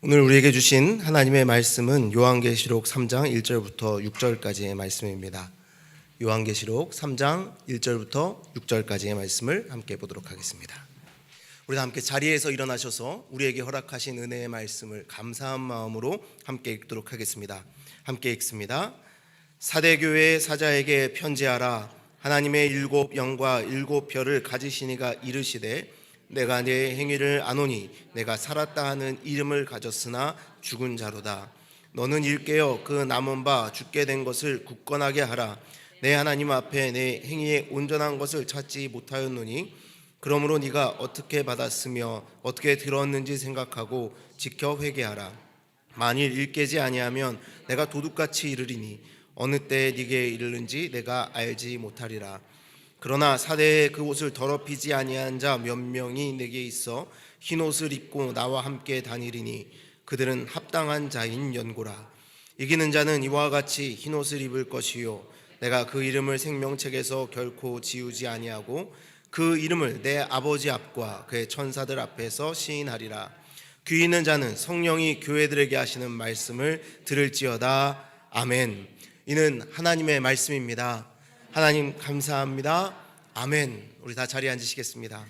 오늘 우리에게 주신 하나님의 말씀은 요한계시록 3장 1절부터 6절까지의 말씀입니다. 요한계시록 3장 1절부터 6절까지의 말씀을 함께 보도록 하겠습니다. 우리 다 함께 자리에서 일어나셔서 우리에게 허락하신 은혜의 말씀을 감사한 마음으로 함께 읽도록 하겠습니다. 함께 읽습니다. 사대교회 사자에게 편지하라. 하나님의 일곱 영과 일곱 별을 가지신 이가 이르시되 내가 내 행위를 아노니 내가 살았다 하는 이름을 가졌으나 죽은 자로다. 너는 일깨어 그 남은 바 죽게 된 것을 굳건하게 하라. 내 하나님 앞에 내 행위에 온전한 것을 찾지 못하였노니 그러므로 네가 어떻게 받았으며 어떻게 들었는지 생각하고 지켜 회개하라. 만일 일깨지 아니하면 내가 도둑같이 이르리니 어느 때에 네게 이르는지 내가 알지 못하리라. 그러나 사대에 그 옷을 더럽히지 아니한 자 몇 명이 내게 있어 흰 옷을 입고 나와 함께 다니리니 그들은 합당한 자인 연고라. 이기는 자는 이와 같이 흰 옷을 입을 것이요 내가 그 이름을 생명책에서 결코 지우지 아니하고 그 이름을 내 아버지 앞과 그의 천사들 앞에서 시인하리라. 귀 있는 자는 성령이 교회들에게 하시는 말씀을 들을지어다. 아멘. 이는 하나님의 말씀입니다. 하나님 감사합니다. 아멘. 우리 다 자리에 앉으시겠습니다.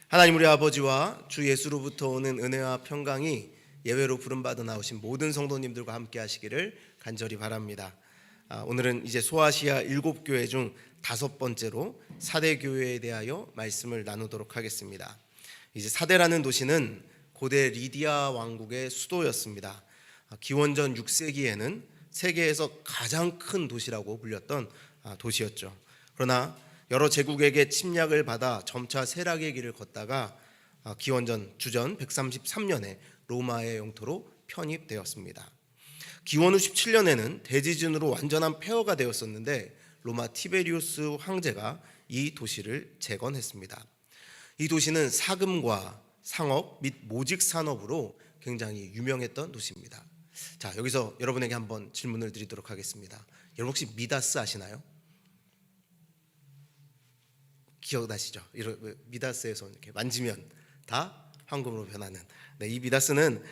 하나님 우리 아버지와 주 예수로부터 오는 은혜와 평강이 예외로 부름받아 나오신 모든 성도님들과 함께 하시기를 간절히 바랍니다. 오늘은 이제 소아시아 7교회 중 5번째로 사대교회에 대하여 말씀을 나누도록 하겠습니다. 이제 사대라는 도시는 고대 리디아 왕국의 수도였습니다. 기원전 6세기에는 세계에서 가장 큰 도시라고 불렸던 도시였죠. 그러나 여러 제국에게 침략을 받아 점차 쇠락의 길을 걷다가 주전 133년에 로마의 영토로 편입되었습니다. 기원 후 17년에는 대지진으로 완전한 폐허가 되었었는데 로마 티베리우스 황제가 이 도시를 재건했습니다. 이 도시는 사금과 상업 및 모직 산업으로 굉장히 유명했던 도시입니다. 자, 여기서 여러분에게 한번 질문을 드리도록 하겠습니다. 여러분 혹시 미다스 아시나요? 기억나시죠? 미다스에서 이렇게 만지면 다 황금으로 변하는. 네, 이 미다스는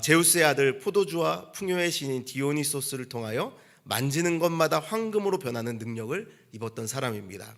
제우스의 아들 포도주와 풍요의 신인 디오니소스를 통하여 만지는 것마다 황금으로 변하는 능력을 입었던 사람입니다.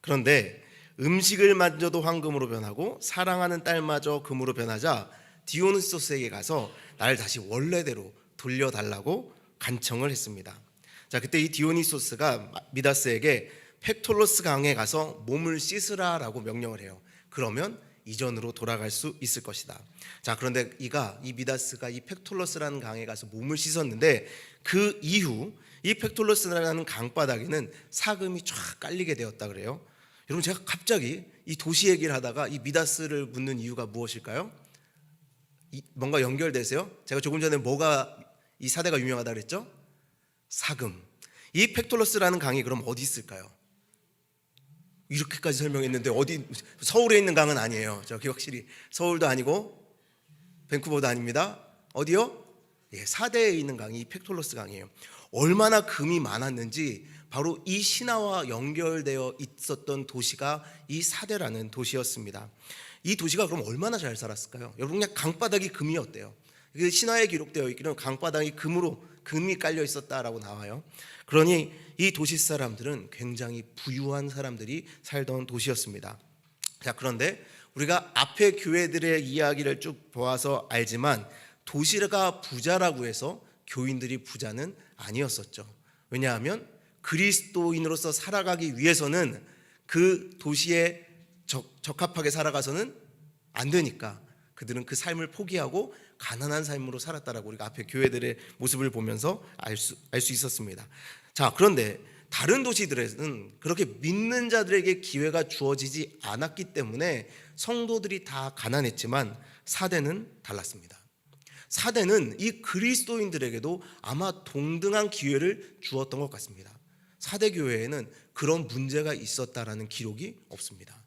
그런데 음식을 만져도 황금으로 변하고 사랑하는 딸마저 금으로 변하자 디오니소스에게 가서 나를 다시 원래대로 돌려달라고 간청을 했습니다. 자, 그때 이 디오니소스가 미다스에게 펙톨로스 강에 가서 몸을 씻으라라고 명령을 해요. 그러면 이전으로 돌아갈 수 있을 것이다. 자, 그런데 이 미다스가 이 펙톨로스라는 강에 가서 몸을 씻었는데 그 이후 이 펙톨로스라는 강바닥에는 사금이 쫙 깔리게 되었다 그래요. 여러분, 제가 갑자기 이 도시 얘기를 하다가 이 미다스를 묻는 이유가 무엇일까요? 뭔가 연결되세요? 제가 조금 전에 이 사대가 유명하다 그랬죠? 사금. 이 펙톨로스라는 강이 그럼 어디 있을까요? 이렇게까지 설명했는데 어디? 서울에 있는 강은 아니에요. 저기 확실히 서울도 아니고 밴쿠버도 아닙니다. 어디요? 예, 사대에 있는 강이 펙톨로스 강이에요. 얼마나 금이 많았는지 바로 이 신화와 연결되어 있었던 도시가 이 사대라는 도시였습니다. 이 도시가 그럼 얼마나 잘 살았을까요? 여러분, 그냥 강바닥이 금이었대요. 신화에 기록되어 있기는 강바닥이 금이 깔려 있었다라고 나와요. 그러니 이 도시 사람들은 굉장히 부유한 사람들이 살던 도시였습니다. 자, 그런데 우리가 앞에 교회들의 이야기를 쭉 보아서 알지만 도시가 부자라고 해서 교인들이 부자는 아니었었죠. 왜냐하면 그리스도인으로서 살아가기 위해서는 그 도시에 적합하게 살아가서는 안 되니까 그들은 그 삶을 포기하고 가난한 삶으로 살았다라고 우리가 앞에 교회들의 모습을 보면서 알 수 있었습니다. 자, 그런데 다른 도시들에는 그렇게 믿는 자들에게 기회가 주어지지 않았기 때문에 성도들이 다 가난했지만 사대는 달랐습니다. 사대는 이 그리스도인들에게도 아마 동등한 기회를 주었던 것 같습니다. 사대 교회에는 그런 문제가 있었다라는 기록이 없습니다.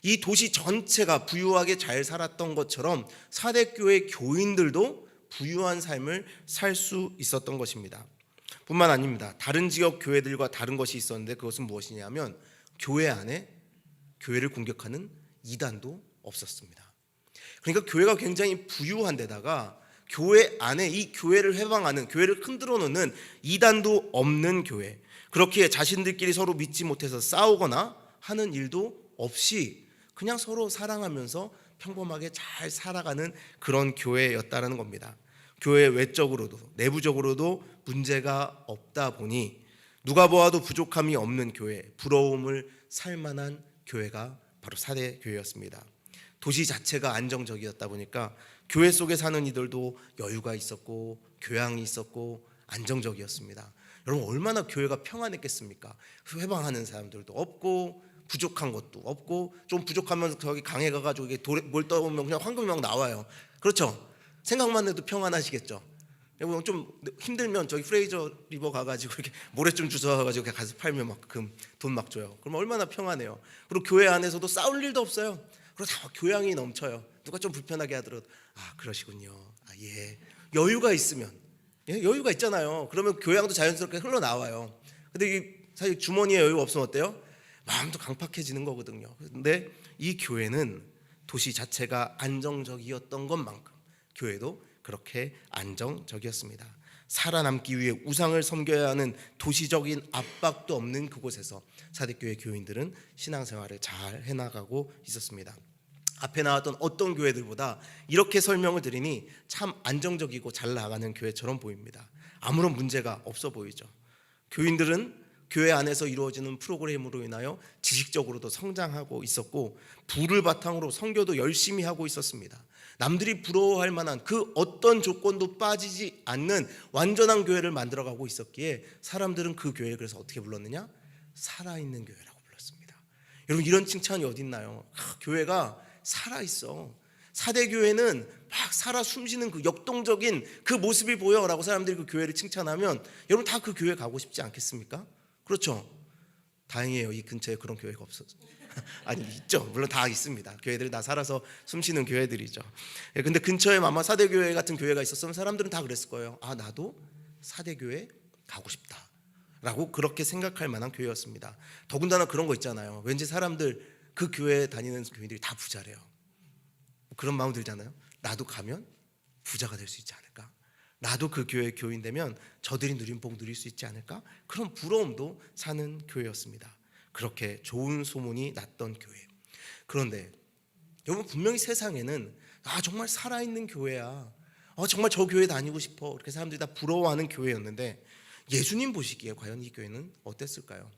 이 도시 전체가 부유하게 잘 살았던 것처럼 사대교회 교인들도 부유한 삶을 살 수 있었던 것입니다. 뿐만 아닙니다. 다른 지역 교회들과 다른 것이 있었는데 그것은 무엇이냐면 교회 안에 교회를 공격하는 이단도 없었습니다. 그러니까 교회가 굉장히 부유한 데다가 교회 안에 이 교회를 회방하는, 교회를 흔들어 놓는 이단도 없는 교회, 그렇기에 자신들끼리 서로 믿지 못해서 싸우거나 하는 일도 없이 그냥 서로 사랑하면서 평범하게 잘 살아가는 그런 교회였다라는 겁니다. 교회 외적으로도 내부적으로도 문제가 없다 보니 누가 보아도 부족함이 없는 교회, 부러움을 살 만한 교회가 바로 사대 교회였습니다. 도시 자체가 안정적이었다 보니까 교회 속에 사는 이들도 여유가 있었고 교양이 있었고 안정적이었습니다. 여러분, 얼마나 교회가 평안했겠습니까? 회방하는 사람들도 없고 부족한 것도 없고, 좀 부족하면 저기 강에 가가지고 뭘 떠오면 그냥 황금명 나와요. 그렇죠? 생각만 해도 평안하시겠죠? 여러분, 좀 힘들면 저기 프레이저 리버 가가지고 이렇게 모래 좀 주워가지고 가서 팔면 막 돈 막 줘요. 그럼 얼마나 평안해요. 그리고 교회 안에서도 싸울 일도 없어요. 그리고 다 교양이 넘쳐요. 누가 좀 불편하게 하더라도 그러시군요. 예. 여유가 있으면, 예? 여유가 있잖아요. 그러면 교양도 자연스럽게 흘러나와요. 근데 이 사실 주머니에 여유가 없으면 어때요? 마음도 강팍해지는 거거든요. 근데 이 교회는 도시 자체가 안정적이었던 것만큼 교회도 그렇게 안정적이었습니다. 살아남기 위해 우상을 섬겨야 하는 도시적인 압박도 없는 그곳에서 사대교회 교인들은 신앙생활을 잘 해나가고 있었습니다. 앞에 나왔던 어떤 교회들보다 이렇게 설명을 드리니 참 안정적이고 잘 나가는 교회처럼 보입니다. 아무런 문제가 없어 보이죠. 교인들은 교회 안에서 이루어지는 프로그램으로 인하여 지식적으로도 성장하고 있었고, 부를 바탕으로 선교도 열심히 하고 있었습니다. 남들이 부러워할 만한 그 어떤 조건도 빠지지 않는 완전한 교회를 만들어가고 있었기에 사람들은 그 교회를 그래서 어떻게 불렀느냐? 살아있는 교회라고 불렀습니다. 여러분, 이런 칭찬이 어디 있나요? 교회가 살아있어. 사대교회는 막 살아 숨쉬는 그 역동적인 그 모습이 보여라고 사람들이 그 교회를 칭찬하면 여러분 다 그 교회 가고 싶지 않겠습니까? 그렇죠? 다행이에요. 이 근처에 그런 교회가 없어서. 아니, 있죠. 물론 다 있습니다. 교회들이 다 살아서 숨쉬는 교회들이죠. 근데 근처에 아마 사대교회 같은 교회가 있었으면 사람들은 다 그랬을 거예요. 나도 사대교회 가고 싶다 라고 그렇게 생각할 만한 교회였습니다. 더군다나 그런 거 있잖아요. 왠지 사람들 그 교회에 다니는 교인들이 다 부자래요. 그런 마음 들잖아요. 나도 가면 부자가 될 수 있지 않을까? 나도 그 교회 교인 되면 저들이 누린 복 누릴 수 있지 않을까? 그런 부러움도 사는 교회였습니다. 그렇게 좋은 소문이 났던 교회. 그런데 여러분, 분명히 세상에는 정말 살아있는 교회야, 정말 저 교회 다니고 싶어, 이렇게 사람들이 다 부러워하는 교회였는데 예수님 보시기에 과연 이 교회는 어땠을까요?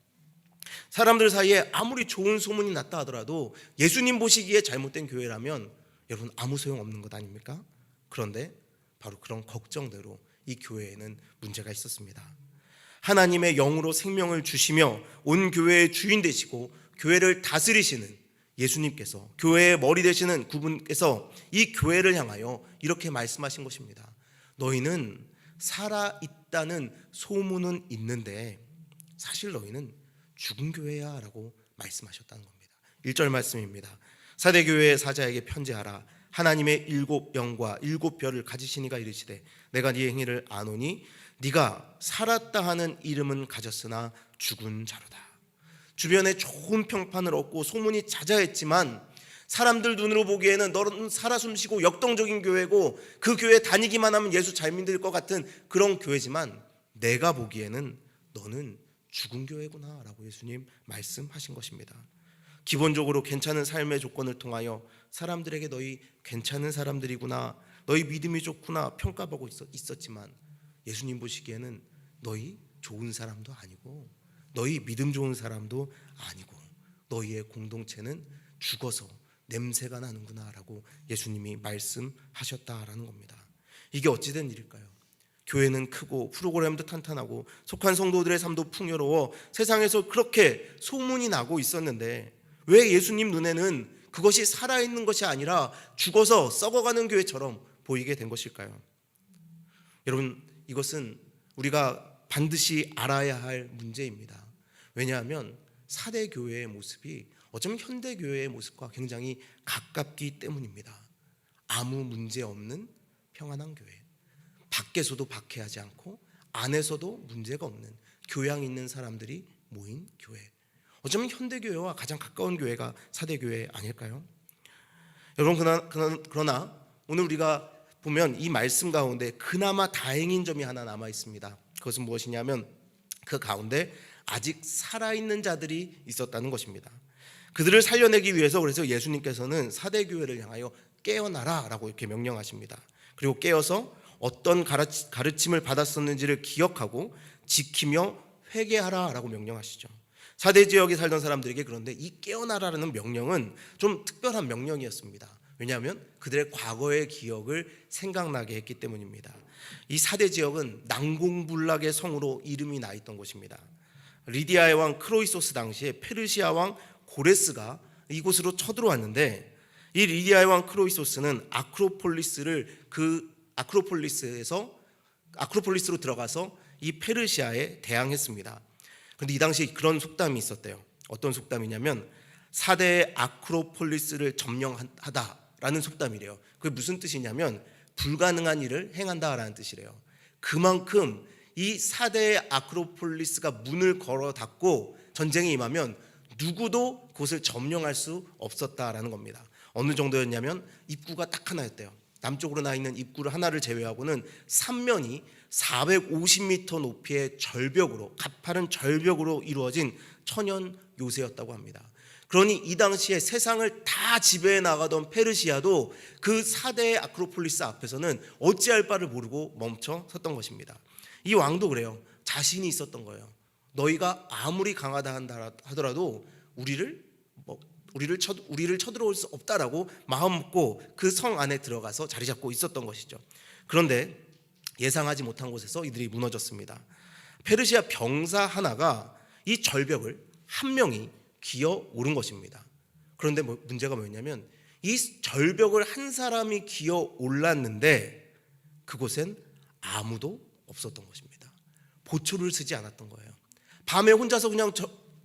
사람들 사이에 아무리 좋은 소문이 났다 하더라도 예수님 보시기에 잘못된 교회라면 여러분 아무 소용없는 것 아닙니까? 그런데 바로 그런 걱정대로 이 교회에는 문제가 있었습니다. 하나님의 영으로 생명을 주시며 온 교회의 주인 되시고 교회를 다스리시는 예수님께서, 교회의 머리 되시는 그분께서 이 교회를 향하여 이렇게 말씀하신 것입니다. 너희는 살아있다는 소문은 있는데 사실 너희는 죽은 교회야 라고 말씀하셨다는 겁니다. 1절 말씀입니다. 사대교회의 사자에게 편지하라. 하나님의 7 영과 7 별을 가지신 이가 이르시되 내가 네 행위를 아노니 네가 살았다 하는 이름은 가졌으나 죽은 자로다. 주변에 좋은 평판을 얻고 소문이 자자했지만 사람들 눈으로 보기에는 너는 살아 숨쉬고 역동적인 교회고 그 교회 다니기만 하면 예수 잘 믿을 것 같은 그런 교회지만 내가 보기에는 너는 죽은 교회구나 라고 예수님 말씀하신 것입니다. 기본적으로 괜찮은 삶의 조건을 통하여 사람들에게 너희 괜찮은 사람들이구나, 너희 믿음이 좋구나 평가받고 있었지만 예수님 보시기에는 너희 좋은 사람도 아니고 너희 믿음 좋은 사람도 아니고 너희의 공동체는 죽어서 냄새가 나는구나 라고 예수님이 말씀하셨다라는 겁니다. 이게 어찌된 일일까요? 교회는 크고 프로그램도 탄탄하고 속한 성도들의 삶도 풍요로워 세상에서 그렇게 소문이 나고 있었는데 왜 예수님 눈에는 그것이 살아있는 것이 아니라 죽어서 썩어가는 교회처럼 보이게 된 것일까요? 여러분, 이것은 우리가 반드시 알아야 할 문제입니다. 왜냐하면 사대 교회의 모습이 어쩌면 현대 교회의 모습과 굉장히 가깝기 때문입니다. 아무 문제 없는 평안한 교회, 밖에서도 박해하지 않고 안에서도 문제가 없는 교양 있는 사람들이 모인 교회. 어쩌면 현대교회와 가장 가까운 교회가 사대교회 아닐까요? 여러분, 그러나 오늘 우리가 보면 이 말씀 가운데 그나마 다행인 점이 하나 남아 있습니다. 그것은 무엇이냐면 그 가운데 아직 살아있는 자들이 있었다는 것입니다. 그들을 살려내기 위해서 그래서 예수님께서는 사대교회를 향하여 깨어나라 라고 이렇게 명령하십니다. 그리고 깨어서 어떤 가르침을 받았었는지를 기억하고 지키며 회개하라 라고 명령하시죠. 사대 지역에 살던 사람들에게 그런데 이 깨어나라는 명령은 좀 특별한 명령이었습니다. 왜냐하면 그들의 과거의 기억을 생각나게 했기 때문입니다. 이 사대 지역은 난공불락의 성으로 이름이 나 있던 곳입니다. 리디아의 왕 크로이소스 당시에 페르시아 왕 고레스가 이곳으로 쳐들어왔는데, 이 리디아의 왕 크로이소스는 아크로폴리스로 들어가서 이 페르시아에 대항했습니다. 그런데 이 당시에 그런 속담이 있었대요. 어떤 속담이냐면 사대의 아크로폴리스를 점령하다라는 속담이래요. 그게 무슨 뜻이냐면 불가능한 일을 행한다라는 뜻이래요. 그만큼 이 사대의 아크로폴리스가 문을 걸어 닫고 전쟁에 임하면 누구도 그곳을 점령할 수 없었다라는 겁니다. 어느 정도였냐면 입구가 딱 하나였대요. 남쪽으로 나 있는 입구를 하나를 제외하고는 3면이 450m 높이의 절벽으로, 가파른 절벽으로 이루어진 천연 요새였다고 합니다. 그러니 이 당시에 세상을 다 지배해 나가던 페르시아도 그 4대의 아크로폴리스 앞에서는 어찌할 바를 모르고 멈춰 섰던 것입니다. 이 왕도 그래요. 자신이 있었던 거예요. 너희가 아무리 강하다 하더라도 우리를 쳐들어올 수 없다라고 마음 먹고 그 성 안에 들어가서 자리 잡고 있었던 것이죠. 그런데 예상하지 못한 곳에서 이들이 무너졌습니다. 페르시아 병사 하나가 이 절벽을 한 명이 기어 오른 것입니다. 그런데 문제가 뭐였냐면 이 절벽을 한 사람이 기어 올랐는데 그곳엔 아무도 없었던 것입니다. 보초를 쓰지 않았던 거예요. 밤에 혼자서 그냥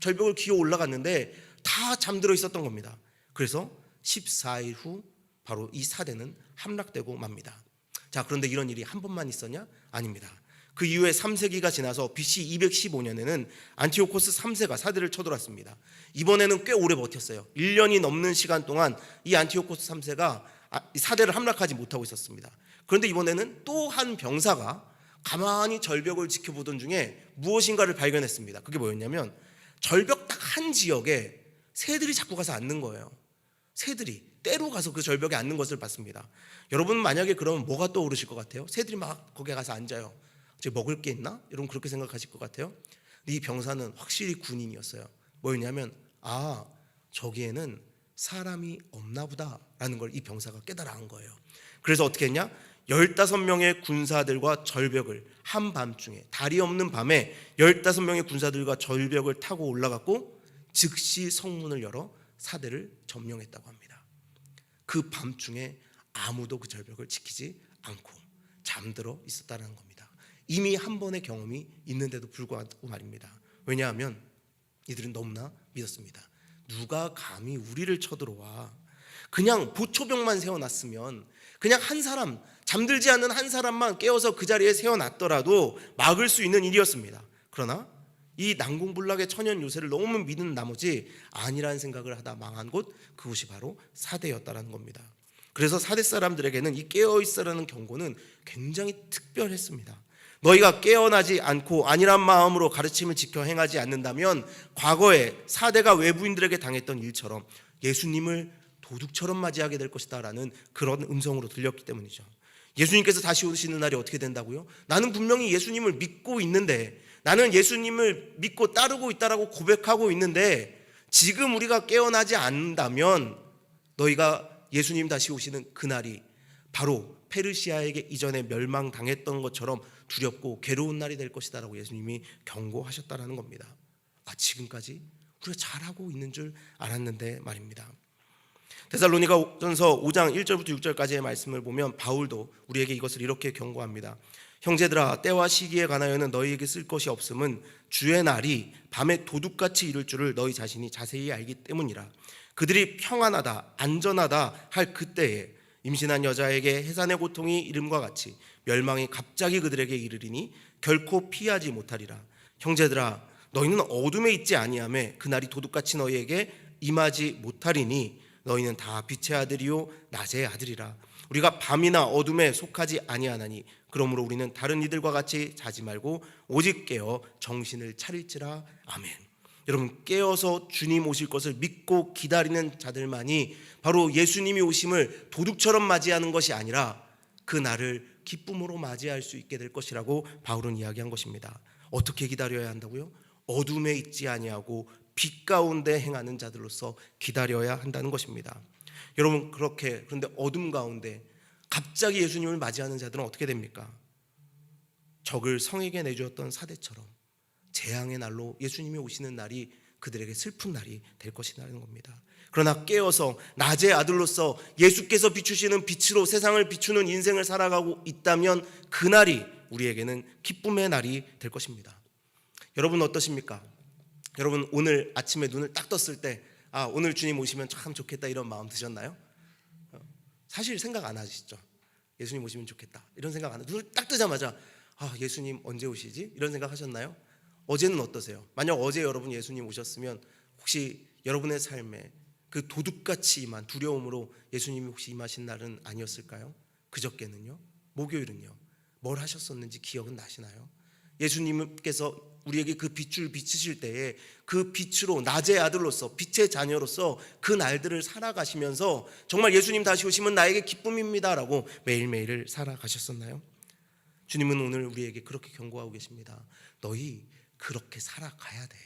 절벽을 기어 올라갔는데 다 잠들어 있었던 겁니다. 그래서 14일 후 바로 이 사대는 함락되고 맙니다. 자, 그런데 이런 일이 한 번만 있었냐? 아닙니다. 그 이후에 3세기가 지나서 BC 215년에는 안티오코스 3세가 사대를 쳐들어왔습니다. 이번에는 꽤 오래 버텼어요. 1년이 넘는 시간 동안 이 안티오코스 3세가 사대를 함락하지 못하고 있었습니다. 그런데 이번에는 또 한 병사가 가만히 절벽을 지켜보던 중에 무엇인가를 발견했습니다. 그게 뭐였냐면 절벽 딱 한 지역에 새들이 자꾸 가서 앉는 거예요. 새들이 때로 가서 그 절벽에 앉는 것을 봤습니다. 여러분 만약에 그러면 뭐가 떠오르실 것 같아요? 새들이 막 거기에 가서 앉아요. 제 먹을 게 있나? 여러분 그렇게 생각하실 것 같아요? 이 병사는 확실히 군인이었어요. 뭐였냐면 저기에는 사람이 없나 보다 라는 걸 이 병사가 깨달아 한 거예요. 그래서 어떻게 했냐? 15명의 군사들과 절벽을 한밤중에, 달이 없는 밤에 15명의 군사들과 절벽을 타고 올라갔고 즉시 성문을 열어 사대를 점령했다고 합니다. 그 밤중에 아무도 그 절벽을 지키지 않고 잠들어 있었다는 겁니다. 이미 한 번의 경험이 있는데도 불구하고 말입니다. 왜냐하면 이들은 너무나 믿었습니다. 누가 감히 우리를 쳐들어와. 그냥 보초병만 세워놨으면, 그냥 한 사람, 잠들지 않는 한 사람만 깨워서 그 자리에 세워놨더라도 막을 수 있는 일이었습니다. 그러나 이 난공불락의 천연 요새를 너무 믿은 나머지 아니라는 생각을 하다 망한 곳, 그곳이 바로 사대였다라는 겁니다. 그래서 사대 사람들에게는 이 깨어있으라는 경고는 굉장히 특별했습니다. 너희가 깨어나지 않고 안일한 마음으로 가르침을 지켜 행하지 않는다면 과거에 사대가 외부인들에게 당했던 일처럼 예수님을 도둑처럼 맞이하게 될 것이다 라는 그런 음성으로 들렸기 때문이죠. 예수님께서 다시 오시는 날이 어떻게 된다고요? 나는 분명히 예수님을 믿고 있는데, 나는 예수님을 믿고 따르고 있다라고 고백하고 있는데 지금 우리가 깨어나지 않는다면 너희가 예수님 다시 오시는 그날이 바로 페르시아에게 이전에 멸망당했던 것처럼 두렵고 괴로운 날이 될 것이다 라고 예수님이 경고하셨다라는 겁니다. 지금까지 우리가 잘하고 있는 줄 알았는데 말입니다. 데살로니가전서 5장 1절부터 6절까지의 말씀을 보면 바울도 우리에게 이것을 이렇게 경고합니다. 형제들아, 때와 시기에 관하여는 너희에게 쓸 것이 없음은 주의 날이 밤에 도둑같이 이를 줄을 너희 자신이 자세히 알기 때문이라. 그들이 평안하다 안전하다 할 그때에 임신한 여자에게 해산의 고통이 이름과 같이 멸망이 갑자기 그들에게 이르리니 결코 피하지 못하리라. 형제들아, 너희는 어둠에 있지 아니하매 그날이 도둑같이 너희에게 임하지 못하리니 너희는 다 빛의 아들이요 낮의 아들이라. 우리가 밤이나 어둠에 속하지 아니하나니 그러므로 우리는 다른 이들과 같이 자지 말고 오직 깨어 정신을 차릴지라. 아멘. 여러분, 깨어서 주님 오실 것을 믿고 기다리는 자들만이 바로 예수님이 오심을 도둑처럼 맞이하는 것이 아니라 그 날을 기쁨으로 맞이할 수 있게 될 것이라고 바울은 이야기한 것입니다. 어떻게 기다려야 한다고요? 어둠에 있지 아니하고 빛 가운데 행하는 자들로서 기다려야 한다는 것입니다. 여러분, 그런데 어둠 가운데 갑자기 예수님을 맞이하는 자들은 어떻게 됩니까? 적을 성에게 내주었던 사대처럼 재앙의 날로 예수님이 오시는 날이 그들에게 슬픈 날이 될 것이라는 겁니다. 그러나 깨어서 낮의 아들로서 예수께서 비추시는 빛으로 세상을 비추는 인생을 살아가고 있다면 그날이 우리에게는 기쁨의 날이 될 것입니다. 여러분 어떠십니까? 여러분 오늘 아침에 눈을 딱 떴을 때 오늘 주님 오시면 참 좋겠다 이런 마음 드셨나요? 사실 생각 안 하시죠? 예수님 오시면 좋겠다 이런 생각 안 하고 눈을 딱 뜨자마자 예수님 언제 오시지? 이런 생각 하셨나요? 어제는 어떠세요? 만약 어제 여러분 예수님 오셨으면 혹시 여러분의 삶에 그 도둑같이 임한 두려움으로 예수님이 혹시 임하신 날은 아니었을까요? 그저께는요? 목요일은요? 뭘 하셨었는지 기억은 나시나요? 예수님께서 우리에게 그 빛을 비추실 때에 그 빛으로 낮의 아들로서 빛의 자녀로서 그 날들을 살아가시면서 정말 예수님 다시 오시면 나에게 기쁨입니다 라고 매일매일을 살아가셨었나요? 주님은 오늘 우리에게 그렇게 경고하고 계십니다. 너희 그렇게 살아가야 돼.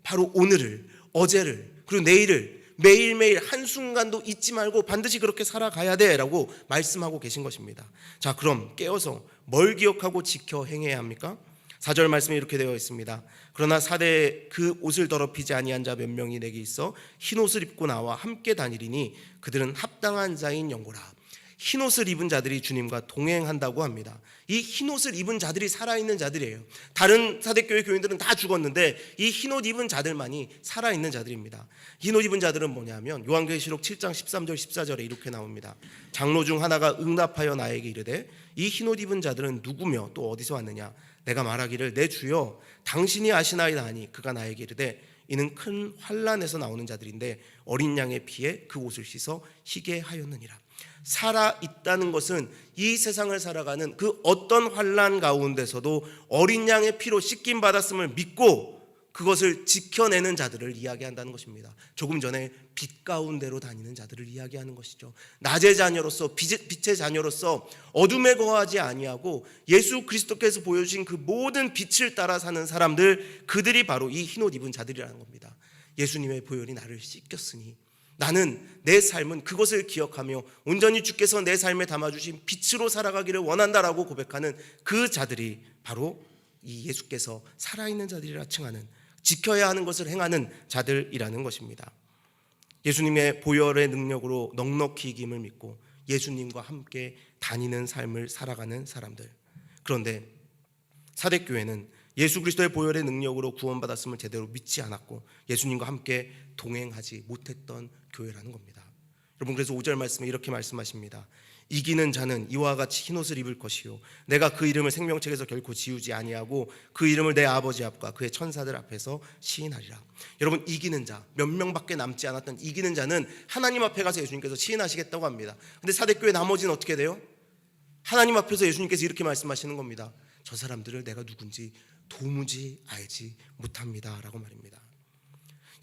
바로 오늘을, 어제를, 그리고 내일을 매일매일 한순간도 잊지 말고 반드시 그렇게 살아가야 돼 라고 말씀하고 계신 것입니다. 자, 그럼 깨어서 뭘 기억하고 지켜 행해야 합니까? 4절 말씀에 이렇게 되어 있습니다. 그러나 사대에 그 옷을 더럽히지 아니한 자 몇 명이 내게 있어 흰옷을 입고 나와 함께 다니리니 그들은 합당한 자인 영고라. 흰옷을 입은 자들이 주님과 동행한다고 합니다. 이 흰옷을 입은 자들이 살아있는 자들이에요. 다른 사대교회 교인들은 다 죽었는데 이 흰옷 입은 자들만이 살아있는 자들입니다. 흰옷 입은 자들은 뭐냐면 요한계시록 7장 13절 14절에 이렇게 나옵니다. 장로 중 하나가 응답하여 나에게 이르되 이 흰옷 입은 자들은 누구며 또 어디서 왔느냐? 내가 말하기를 내 주여 당신이 아시나이다 하니 그가 나에게 이르되 이는 큰 환난에서 나오는 자들인데 어린 양의 피에 그 옷을 씻어 희게 하였느니라. 살아있다는 것은 이 세상을 살아가는 그 어떤 환난 가운데서도 어린 양의 피로 씻김 받았음을 믿고 그것을 지켜내는 자들을 이야기한다는 것입니다. 조금 전에 빛 가운데로 다니는 자들을 이야기하는 것이죠. 낮의 자녀로서 빛의 자녀로서 어둠에 거하지 아니하고 예수 그리스도께서 보여주신 그 모든 빛을 따라 사는 사람들, 그들이 바로 이 흰옷 입은 자들이라는 겁니다. 예수님의 보혈이 나를 씻겼으니 나는 내 삶은 그것을 기억하며 온전히 주께서 내 삶에 담아주신 빛으로 살아가기를 원한다라고 고백하는 그 자들이 바로 이 예수께서 살아있는 자들이라 칭하는, 지켜야 하는 것을 행하는 자들이라는 것입니다. 예수님의 보혈의 능력으로 넉넉히 이김을 믿고 예수님과 함께 다니는 삶을 살아가는 사람들. 그런데 사대교회는 예수 그리스도의 보혈의 능력으로 구원받았음을 제대로 믿지 않았고 예수님과 함께 동행하지 못했던 교회라는 겁니다. 여러분, 그래서 5절 말씀에 이렇게 말씀하십니다. 이기는 자는 이와 같이 흰옷을 입을 것이요 내가 그 이름을 생명책에서 결코 지우지 아니하고 그 이름을 내 아버지 앞과 그의 천사들 앞에서 시인하리라. 여러분, 이기는 자, 몇 명밖에 남지 않았던 이기는 자는 하나님 앞에 가서 예수님께서 시인하시겠다고 합니다. 근데 사대교회 나머지는 어떻게 돼요? 하나님 앞에서 예수님께서 이렇게 말씀하시는 겁니다. 저 사람들을 내가 누군지 도무지 알지 못합니다 라고 말입니다.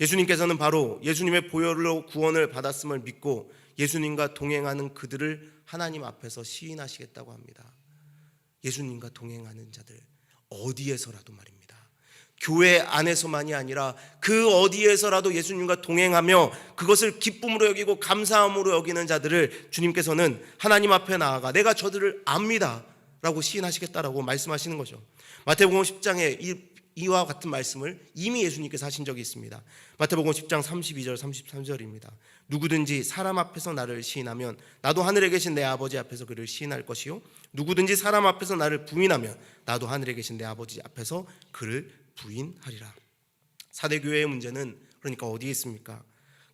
예수님께서는 바로 예수님의 보혈로 구원을 받았음을 믿고 예수님과 동행하는 그들을 하나님 앞에서 시인하시겠다고 합니다. 예수님과 동행하는 자들, 어디에서라도 말입니다. 교회 안에서만이 아니라 그 어디에서라도 예수님과 동행하며 그것을 기쁨으로 여기고 감사함으로 여기는 자들을 주님께서는 하나님 앞에 나아가 내가 저들을 압니다 라고 시인하시겠다라고 말씀하시는 거죠. 마태복음 10장에 이와 같은 말씀을 이미 예수님께서 하신 적이 있습니다. 마태복음 10장 32절 33절입니다. 누구든지 사람 앞에서 나를 시인하면 나도 하늘에 계신 내 아버지 앞에서 그를 시인할 것이요 누구든지 사람 앞에서 나를 부인하면 나도 하늘에 계신 내 아버지 앞에서 그를 부인하리라. 사대교회의 문제는 그러니까 어디에 있습니까?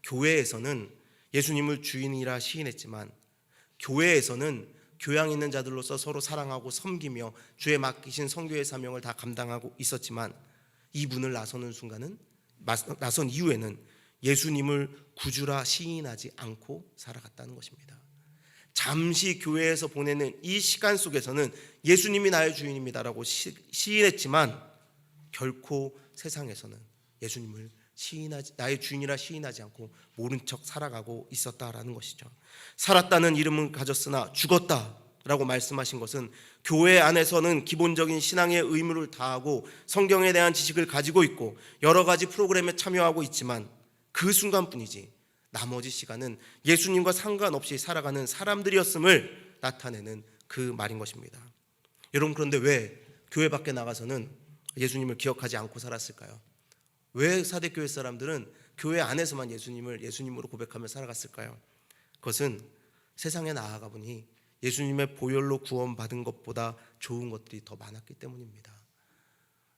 교회에서는 예수님을 주인이라 시인했지만 교회에서는 교양 있는 자들로서 서로 사랑하고 섬기며 주의 맡기신 선교의 사명을 다 감당하고 있었지만 이 문을 나선 이후에는 예수님을 구주라 시인하지 않고 살아갔다는 것입니다. 잠시 교회에서 보내는 이 시간 속에서는 예수님이 나의 주인입니다라고 시인했지만 결코 세상에서는 예수님을 나의 주인이라 시인하지 않고 모른 척 살아가고 있었다라는 것이죠. 살았다는 이름은 가졌으나 죽었다라고 말씀하신 것은 교회 안에서는 기본적인 신앙의 의무를 다하고 성경에 대한 지식을 가지고 있고 여러 가지 프로그램에 참여하고 있지만 그 순간뿐이지 나머지 시간은 예수님과 상관없이 살아가는 사람들이었음을 나타내는 그 말인 것입니다. 여러분, 그런데 왜 교회 밖에 나가서는 예수님을 기억하지 않고 살았을까요? 왜 사대교회 사람들은 교회 안에서만 예수님을 예수님으로 고백하며 살아갔을까요? 그것은 세상에 나아가 보니 예수님의 보혈로 구원받은 것보다 좋은 것들이 더 많았기 때문입니다.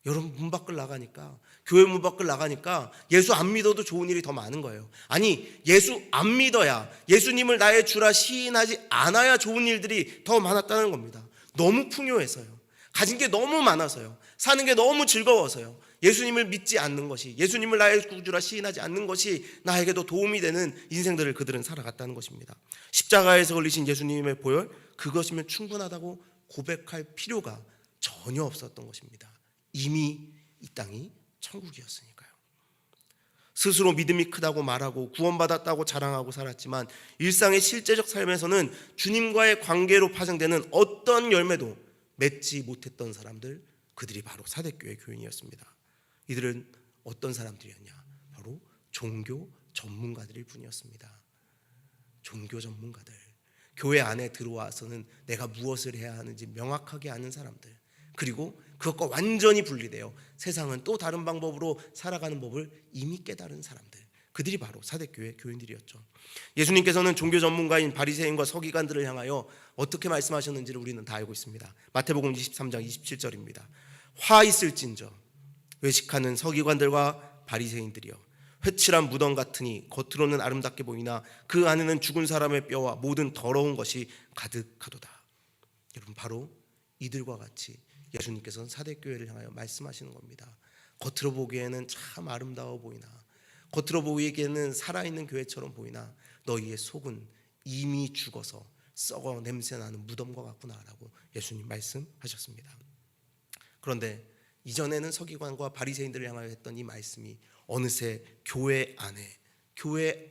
여러분, 문 밖을 나가니까, 교회 문 밖을 나가니까 예수 안 믿어도 좋은 일이 더 많은 거예요. 아니, 예수 안 믿어야, 예수님을 나의 주라 시인하지 않아야 좋은 일들이 더 많았다는 겁니다. 너무 풍요해서요. 가진 게 너무 많아서요. 사는 게 너무 즐거워서요. 예수님을 믿지 않는 것이, 예수님을 나의 구주라 시인하지 않는 것이 나에게도 도움이 되는 인생들을 그들은 살아갔다는 것입니다. 십자가에서 걸리신 예수님의 보혈, 그것이면 충분하다고 고백할 필요가 전혀 없었던 것입니다. 이미 이 땅이 천국이었으니까요. 스스로 믿음이 크다고 말하고 구원받았다고 자랑하고 살았지만 일상의 실제적 삶에서는 주님과의 관계로 파생되는 어떤 열매도 맺지 못했던 사람들, 그들이 바로 사대교회 교인이었습니다. 이들은 어떤 사람들이었냐? 바로 종교 전문가들일 뿐이었습니다. 종교 전문가들, 교회 안에 들어와서는 내가 무엇을 해야 하는지 명확하게 아는 사람들, 그리고 그것과 완전히 분리되어 세상은 또 다른 방법으로 살아가는 법을 이미 깨달은 사람들, 그들이 바로 사대교회 교인들이었죠. 예수님께서는 종교 전문가인 바리새인과 서기관들을 향하여 어떻게 말씀하셨는지를 우리는 다 알고 있습니다. 마태복음 23장 27절입니다. 화 있을진저 외식하는 서기관들과 바리새인들이여, 회칠한 무덤 같으니 겉으로는 아름답게 보이나 그 안에는 죽은 사람의 뼈와 모든 더러운 것이 가득하도다. 여러분, 바로 이들과 같이 예수님께서는 사대교회를 향하여 말씀하시는 겁니다. 겉으로 보기에는 참 아름다워 보이나, 겉으로 보이기에는 살아있는 교회처럼 보이나 너희의 속은 이미 죽어서 썩어 냄새나는 무덤과 같구나라고 예수님 말씀하셨습니다. 그런데 이전에는 서기관과 바리새인들을 향하여 했던 이 말씀이 어느새 교회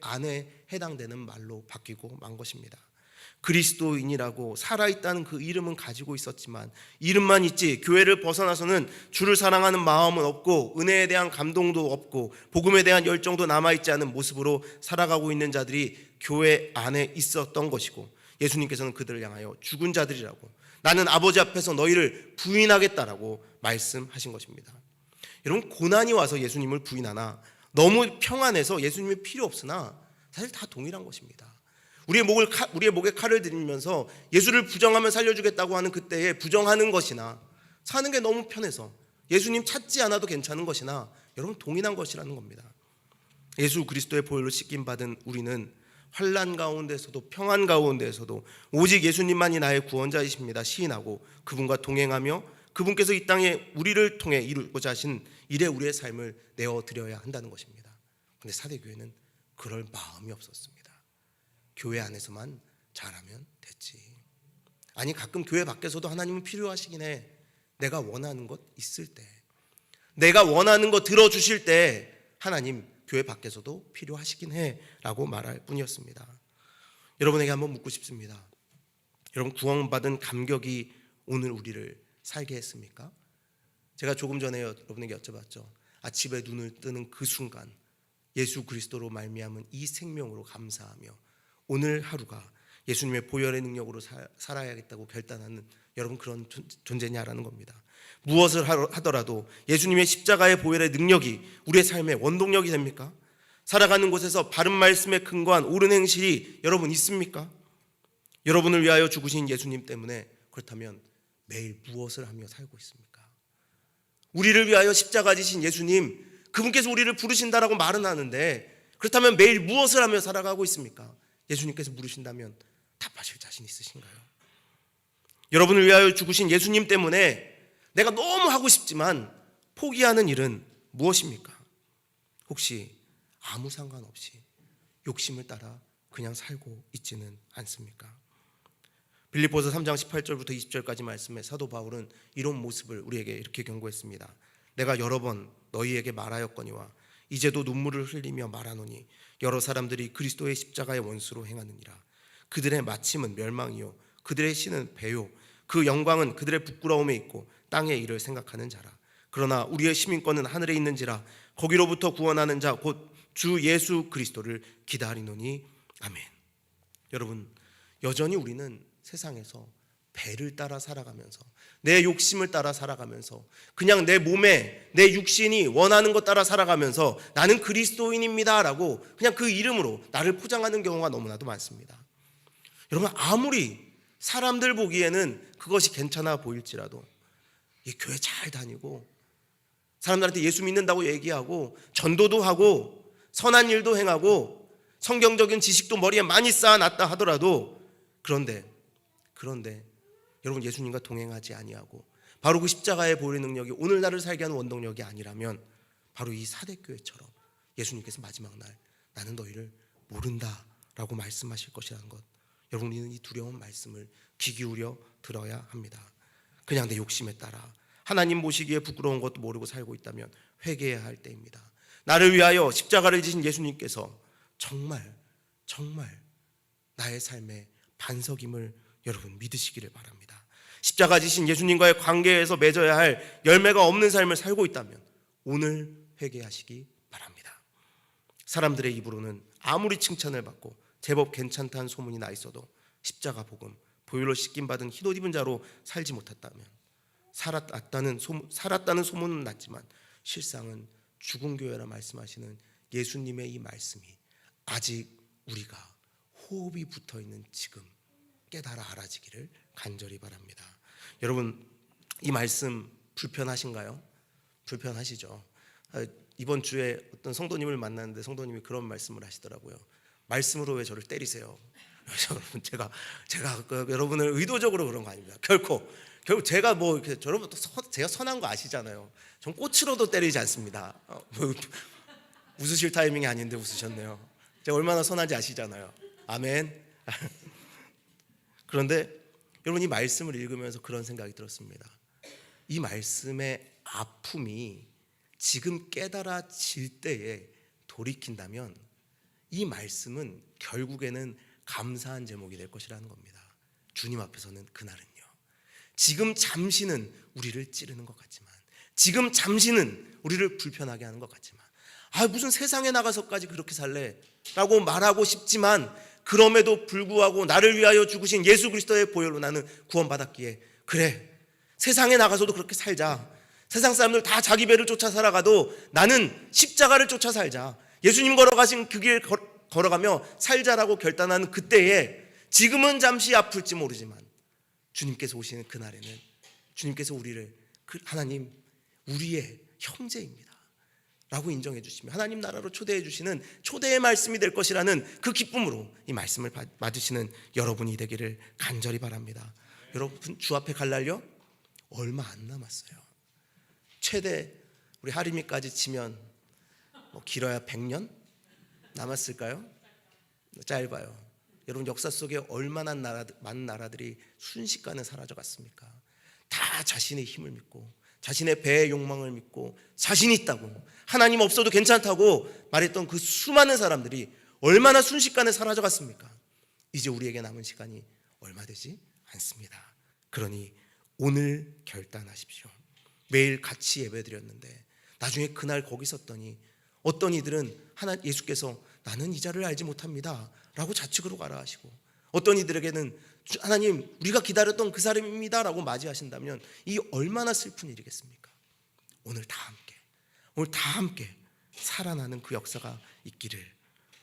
안에 해당되는 말로 바뀌고 만 것입니다. 그리스도인이라고 살아있다는 그 이름은 가지고 있었지만 이름만 있지 교회를 벗어나서는 주를 사랑하는 마음은 없고 은혜에 대한 감동도 없고 복음에 대한 열정도 남아있지 않은 모습으로 살아가고 있는 자들이 교회 안에 있었던 것이고, 예수님께서는 그들을 향하여 죽은 자들이라고, 나는 아버지 앞에서 너희를 부인하겠다라고 말씀하신 것입니다. 여러분, 고난이 와서 예수님을 부인하나 너무 평안해서 예수님이 필요 없으나 사실 다 동일한 것입니다. 우리의 목에 칼을 들이면서 예수를 부정하면 살려주겠다고 하는 그때에 부정하는 것이나 사는 게 너무 편해서 예수님 찾지 않아도 괜찮은 것이나 여러분 동일한 것이라는 겁니다. 예수 그리스도의 보혈로 씻김 받은 우리는 환난 가운데서도 평안 가운데서도 오직 예수님만이 나의 구원자이십니다 시인하고 그분과 동행하며 그분께서 이 땅에 우리를 통해 이루고자 하신 일에 우리의 삶을 내어드려야 한다는 것입니다. 그런데 사대교회는 그럴 마음이 없었습니다. 교회 안에서만 잘하면 됐지. 아니, 가끔 교회 밖에서도 하나님은 필요하시긴 해. 내가 원하는 것 있을 때, 내가 원하는 거 들어주실 때 하나님 교회 밖에서도 필요하시긴 해 라고 말할 뿐이었습니다. 여러분에게 한번 묻고 싶습니다. 여러분, 구원받은 감격이 오늘 우리를 살게 했습니까? 제가 조금 전에 여러분에게 여쭤봤죠. 아침에 눈을 뜨는 그 순간 예수 그리스도로 말미암은 이 생명으로 감사하며 오늘 하루가 예수님의 보혈의 능력으로 살아야겠다고 결단하는 여러분 그런 존재냐라는 겁니다. 무엇을 하더라도 예수님의 십자가의 보혈의 능력이 우리의 삶의 원동력이 됩니까? 살아가는 곳에서 바른 말씀에 근거한 옳은 행실이 여러분 있습니까? 여러분을 위하여 죽으신 예수님 때문에 그렇다면 매일 무엇을 하며 살고 있습니까? 우리를 위하여 십자가 지신 예수님, 그분께서 우리를 부르신다라고 말은 하는데 그렇다면 매일 무엇을 하며 살아가고 있습니까? 예수님께서 물으신다면 답하실 자신 있으신가요? 여러분을 위하여 죽으신 예수님 때문에 내가 너무 하고 싶지만 포기하는 일은 무엇입니까? 혹시 아무 상관없이 욕심을 따라 그냥 살고 있지는 않습니까? 빌립보서 3장 18절부터 20절까지 말씀에 사도 바울은 이런 모습을 우리에게 이렇게 경고했습니다. 내가 여러 번 너희에게 말하였거니와 이제도 눈물을 흘리며 말하노니 여러 사람들이 그리스도의 십자가의 원수로 행하느니라. 그들의 마침은 멸망이요 그들의 신은 배요 그 영광은 그들의 부끄러움에 있고 땅의 일을 생각하는 자라. 그러나 우리의 시민권은 하늘에 있는지라 거기로부터 구원하는 자 곧 주 예수 그리스도를 기다리노니 아멘. 여러분, 여전히 우리는 세상에서 배를 따라 살아가면서 내 욕심을 따라 살아가면서 그냥 내 몸에 내 육신이 원하는 것 따라 살아가면서 나는 그리스도인입니다 라고 그냥 그 이름으로 나를 포장하는 경우가 너무나도 많습니다. 여러분, 아무리 사람들 보기에는 그것이 괜찮아 보일지라도 교회 잘 다니고 사람들한테 예수 믿는다고 얘기하고 전도도 하고 선한 일도 행하고 성경적인 지식도 머리에 많이 쌓아놨다 하더라도 그런데 여러분, 예수님과 동행하지 아니하고 바로 그 십자가의 보혈의 능력이 오늘 나를 살게 하는 원동력이 아니라면 바로 이 사대교회처럼 예수님께서 마지막 날 나는 너희를 모른다 라고 말씀하실 것이라는 것, 여러분, 우리는 이 두려운 말씀을 귀 기울여 들어야 합니다. 그냥 내 욕심에 따라 하나님 보시기에 부끄러운 것도 모르고 살고 있다면 회개해야 할 때입니다. 나를 위하여 십자가를 지신 예수님께서 정말 나의 삶의 반석임을 여러분 믿으시기를 바랍니다. 십자가 지신 예수님과의 관계에서 맺어야 할 열매가 없는 삶을 살고 있다면 오늘 회개하시기 바랍니다. 사람들의 입으로는 아무리 칭찬을 받고 제법 괜찮다는 소문이 나 있어도 십자가 복음, 보혈로 씻김 받은 흰옷 입은 자로 살지 못했다면 살았다는 소문은 났지만 실상은 죽은 교회라 말씀하시는 예수님의 이 말씀이 아직 우리가 호흡이 붙어있는 지금 깨달아 알아지기를 간절히 바랍니다. 여러분, 이 말씀 불편하신가요? 불편하시죠? 이번 주에 어떤 성도님을 만났는데 성도님이 그런 말씀을 하시더라고요. 말씀으로 왜 저를 때리세요? 여러분, 제가 여러분을 의도적으로 그런 거 아닙니다. 결국 제가 여러분 제가 선한 거 아시잖아요. 전 꽃으로도 때리지 않습니다. 웃으실 타이밍이 아닌데 웃으셨네요. 제가 얼마나 선한지 아시잖아요. 아멘. 그런데 여러분, 이 말씀을 읽으면서 그런 생각이 들었습니다. 이 말씀의 아픔이 지금 깨달아질 때에 돌이킨다면 이 말씀은 결국에는 감사한 제목이 될 것이라는 겁니다. 주님 앞에서는 그날은요, 지금 잠시는 우리를 찌르는 것 같지만, 지금 잠시는 우리를 불편하게 하는 것 같지만, 무슨 세상에 나가서까지 그렇게 살래? 라고 말하고 싶지만, 그럼에도 불구하고 나를 위하여 죽으신 예수 그리스도의 보혈로 나는 구원받았기에, 그래, 세상에 나가서도 그렇게 살자. 세상 사람들 다 자기 배를 쫓아 살아가도 나는 십자가를 쫓아 살자. 예수님 걸어가신 그 길 걸어가며 살자라고 결단하는 그때에, 지금은 잠시 아플지 모르지만 주님께서 오시는 그날에는 주님께서 우리를 하나님 우리의 형제입니다 라고 인정해 주시며 하나님 나라로 초대해 주시는 초대의 말씀이 될 것이라는 그 기쁨으로 이 말씀을 받으시는 여러분이 되기를 간절히 바랍니다. 여러분, 주 앞에 갈 날요 얼마 안 남았어요. 최대 우리 하림이까지 치면 길어야 100년 남았을까요? 짧아요. 여러분, 역사 속에 얼마나 많은 나라들이 순식간에 사라져갔습니까? 다 자신의 힘을 믿고 자신의 배의 욕망을 믿고 자신 있다고 하나님 없어도 괜찮다고 말했던 그 수많은 사람들이 얼마나 순식간에 사라져갔습니까? 이제 우리에게 남은 시간이 얼마 되지 않습니다. 그러니 오늘 결단하십시오. 매일 같이 예배드렸는데 나중에 그날 거기 섰더니 어떤 이들은 예수께서 나는 이 자를 알지 못합니다 라고 좌측으로 가라 하시고, 어떤 이들에게는 하나님 우리가 기다렸던 그 사람입니다 라고 맞이하신다면 이 얼마나 슬픈 일이겠습니까? 오늘 다 함께 살아나는 그 역사가 있기를,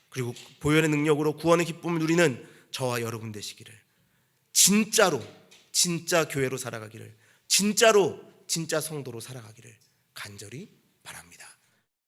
그리고 보혈의 능력으로 구원의 기쁨을 누리는 저와 여러분 되시기를, 진짜로 진짜 교회로 살아가기를, 진짜로 진짜 성도로 살아가기를 간절히 바랍니다.